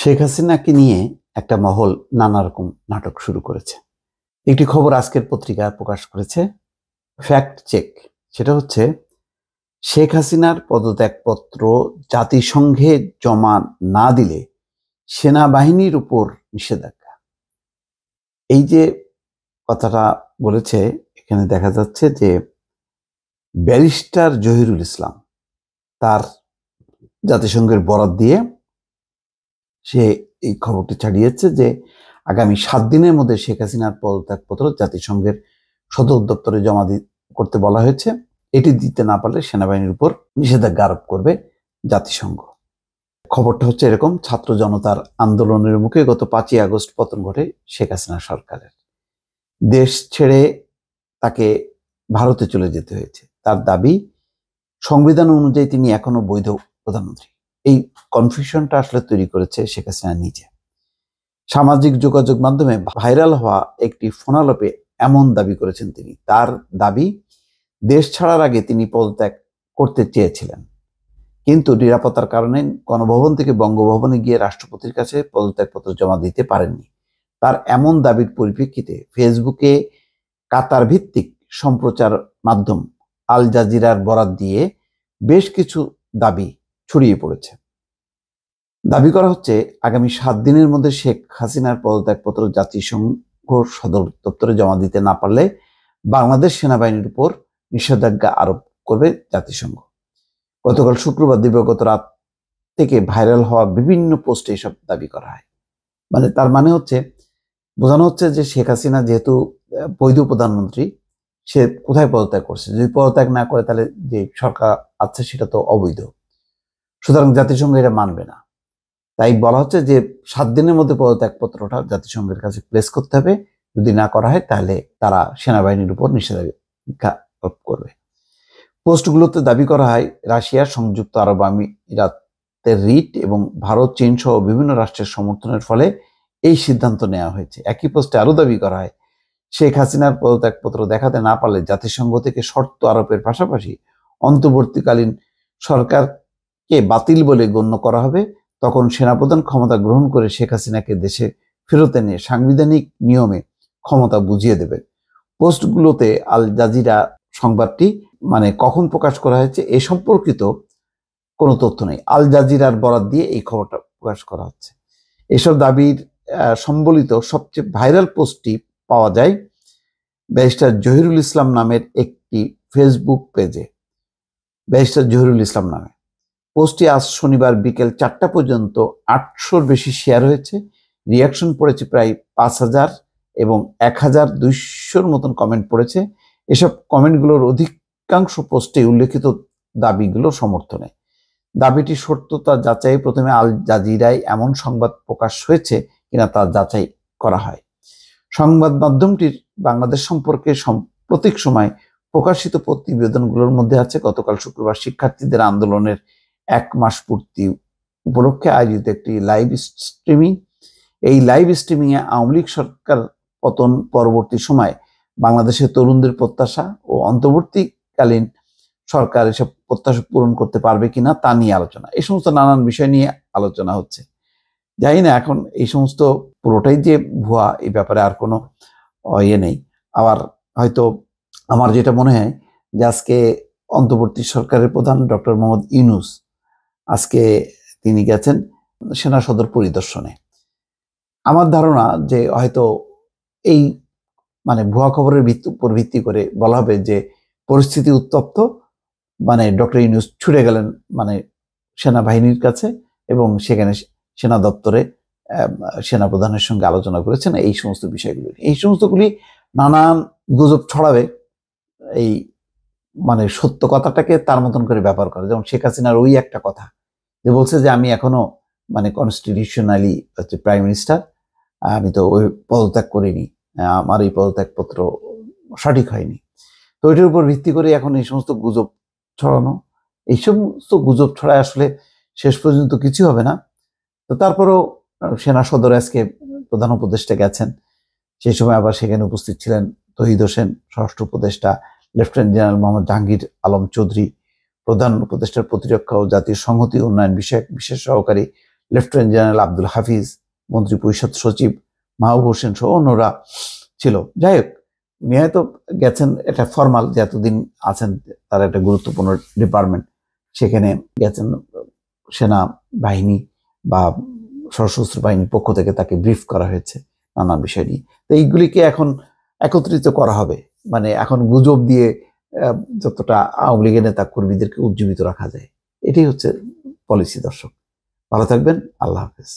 শেখ হাসিনাকে নিয়ে একটা মহল নানা রকম নাটক শুরু করেছে। একটি খবর আজকের পত্রিকায় প্রকাশ করেছে, ফ্যাক্ট চেক। সেটা হচ্ছে শেখ হাসিনার পদত্যাগপত্র জাতিসংঘে জমা না দিলে সেনাবাহিনীর উপর নিষেধাজ্ঞা। এই যে কথাটা বলেছে, এখানে দেখা যাচ্ছে যে ব্যারিস্টার জহিরুল ইসলাম তার জাতিসংঘের বরাত দিয়ে সে এই খবরটি ছাড়িয়েছে যে আগামী 7 দিনের মধ্যে শেখ হাসিনার পদত্যাগপত্র জাতিসংঘের সদর দপ্তরে জমা করতে বলা হয়েছে। এটি দিতে না পারলে সেনাবাহিনীর উপর নিষেধাজ্ঞা আরোপ করবে জাতিসংঘ। খবরটা হচ্ছে এরকম, ছাত্র জনতার আন্দোলনের মুখে গত 5ই আগস্ট পতন ঘটে শেখ হাসিনা সরকারের। দেশ ছেড়ে তাকে ভারতে চলে যেতে হয়েছে। তার দাবি, সংবিধান অনুযায়ী তিনি এখনো বৈধ প্রধানমন্ত্রী। এই কনফিউশনটা আসলে তৈরি করেছে শেখ হাসিনা নিজে। সামাজিক যোগাযোগ মাধ্যমে ভাইরাল হওয়া একটি ফোনালাপে এমন দাবি করেছেন তিনি। তার দাবি, দেশ ছাড়ার আগে তিনি পদত্যাগ করতে চেয়েছিলেন, কিন্তু নিরাপত্তার কারণে গণভবন থেকে বঙ্গভবনে গিয়ে রাষ্ট্রপতির কাছে পদত্যাগপত্র জমা দিতে পারেননি। তার এমন দাবির পরিপ্রেক্ষিতে ফেসবুকে কাতার ভিত্তিক সম্প্রচার মাধ্যম আল জাজিরার বরাত দিয়ে বেশ কিছু দাবি ছড়িয়ে পড়েছে। দাবি করা হচ্ছে আগামী 7 দিনের মধ্যে শেখ হাসিনার পদত্যাগপত্র জাতিসংঘ সদর দপ্তরে জমা দিতে না পারলে বাংলাদেশ সেনাবাহিনীর উপর নিষেধাজ্ঞা আরোপ করবে জাতিসংঘ। গতকাল শুক্রবার দিবাগত রাত থেকে ভাইরাল হওয়া বিভিন্ন পোস্টে এসব দাবি করা হয়। তার মানে হচ্ছে, বোঝানো হচ্ছে যে শেখ হাসিনা যেহেতু বৈধ প্রধানমন্ত্রী, সে কোথায় পদত্যাগ করছে? যদি পদত্যাগ না করে তাহলে যে সরকার আছে সেটা তো অবৈধ, সুতরাং জাতিসংঘ এটা মানবে না। তাই বলা হচ্ছে যে 7 দিনের মধ্যে পদত্যাগপত্রটা জাতিসংঘের কাছে প্লেস করতে হবে। যদি না করা হয় তাহলে তারা সেনাবাহিনীর উপর নিষেধাজ্ঞা আরোপ করবে। পোস্টগুলোতে দাবি করা হয়, রাশিয়া, সংযুক্ত আরব আমিরাতের রিট এবং ভারত, চীন সহ বিভিন্ন রাষ্ট্রের সমর্থনের ফলে এই সিদ্ধান্ত নেওয়া হয়েছে। একই পোস্টে আরো দাবি করা হয়, শেখ হাসিনার পদত্যাগপত্র দেখাতে না পারলে জাতিসংঘ থেকে শর্ত আরোপের পাশাপাশি অন্তর্বর্তীকালীন সরকারকে বাতিল বলে গণ্য করা হবে। তখন সেনাপ্রধান ক্ষমতা গ্রহণ করে শেখ হাসিনাকে দেশে ফেরত এনে সাংবিধানিক নিয়মে ক্ষমতা বুঝিয়ে দেবে। পোস্টগুলোতে আল জাজিরা সংবাদটি কখন প্রকাশ করা হয়েছে এ সম্পর্কিত কোনো তথ্য নেই। আল জাজিরার বরাত দিয়ে এই খবরটা প্রকাশ করা হচ্ছে। এসব দাবির সম্বলিত সবচেয়ে ভাইরাল পোস্টটি পাওয়া যায় ব্যারিস্টার জহিরুল ইসলাম নামের একটি ফেসবুক পেজে। ব্যারিস্টার জহিরুল ইসলাম নামে পোস্টটি আজ শনিবার বিকেল 4টা পর্যন্ত 800-র বেশি শেয়ার হয়েছে। রিয়াকশন পড়েছে প্রায় 5000 এবং 1200-র মতন কমেন্ট পড়েছে। এসব কমেন্টগুলোর অধিকাংশ পোস্টে উল্লেখিত দাবিগুলো সমর্থনে। দাবিটি সত্যতা যাচাই প্রথমে আল জাজিরায় এমন সংবাদ প্রকাশ হয়েছে কিনা তা যাচাই করা হয়। সংবাদ মাধ্যমটির বাংলাদেশ সম্পর্কে সাম্প্রতিক সময় প্রকাশিত প্রতিবেদনগুলোর মধ্যে আছে গতকাল শুক্রবার শিক্ষার্থীদের আন্দোলনের 1 মাস পূর্তি উপলক্ষে আয়োজিত একটি লাইভ স্ট্রিমিং। এই লাইভ স্ট্রিমিংয়ে আওয়ামী লীগ সরকার পতন পরবর্তী সময় বাংলাদেশের তরুণদের প্রত্যাশা ও অন্তর্বর্তীকালীন সরকার এসব প্রত্যাশা পূরণ করতে পারবে কিনা তা নিয়ে আলোচনা। এই সমস্ত নানান বিষয় নিয়ে আলোচনা হচ্ছে। জানি না এখন এই সমস্ত পুরোটাই যে ভুয়া, এই ব্যাপারে আর কোনো নেই। আবার হয়তো আমার যেটা মনে হয় যে আজকে অন্তর্বর্তী সরকারের প্রধান ডক্টর মোহাম্মদ ইউনূস আজকে তিনি গেছেন সেনা সদর পরিদর্শনে। আমার ধারণা যে হয়তো এই ভুয়া খবরের উপর ভিত্তি করে বলা হবে যে পরিস্থিতি উত্তপ্ত, ডক্টর ইউনূস ছুটে গেলেন সেনাবাহিনীর কাছে এবং সেখানে সেনা দপ্তরে সেনাপ্রধানের সঙ্গে আলোচনা করেছেন এই সমস্ত বিষয়গুলি। এই সমস্তগুলি নানান গুজব ছড়াবে, এই সত্য কথাটাকে তার মতন করে ব্যবহার করে। যেমন শেখ হাসিনার ওই একটা কথা যে বলছে যে আমি এখনো কনস্টিটিউশনালি প্রাইম মিনিস্টার, আমি তো ওই পদত্যাগ করিনি, আমার এই পদত্যাগপত্র সঠিক হয়নি। তো ওইটার উপর ভিত্তি করে এখন এই সমস্ত গুজব ছড়ানো, এই সমস্ত গুজব ছড়ায় আসলে শেষ পর্যন্ত কিছু হবে না। তো তারপরেও সেনা সদরে আজকে প্রধান উপদেষ্টা গেছেন, সেই সময় আবার সেখানে উপস্থিত ছিলেন তহিদ হোসেন, স্বরাষ্ট্র উপদেষ্টা, লেফটেন্যান্ট জেনারেল মোহাম্মদ জাহাঙ্গীর আলম চৌধুরী, প্রধান উপদেষ্টার প্রতিরক্ষা ও জাতীয় সংহতি উন্নয়ন বিষয়ক বিশেষ সহকারী লেফটেন্যান্ট জেনারেল আব্দুল হাফিজ, মন্ত্রী পরিষদ সচিব মাহবুব হোসেন সহ অন্যরা ছিল। যাই হোক, উনি হয়তো গেছেন, এটা ফর্মাল যে এতদিন আছেন, তার একটা গুরুত্বপূর্ণ ডিপার্টমেন্ট, সেখানে গেছেন, সেনা বাহিনী বা সশস্ত্র বাহিনীর পক্ষ থেকে তাকে ব্রিফ করা হয়েছে নানান বিষয় নিয়ে। তো এইগুলিকে এখন একত্রিত করা হবে, মানে এখন গুজব দিয়ে যতটা আওয়ামী লীগের নেতা কর্মীদেরকে উজ্জীবিত রাখা যায়, এটাই হচ্ছে পলিসি। দর্শক ভালো থাকবেন, আল্লাহ হাফেজ।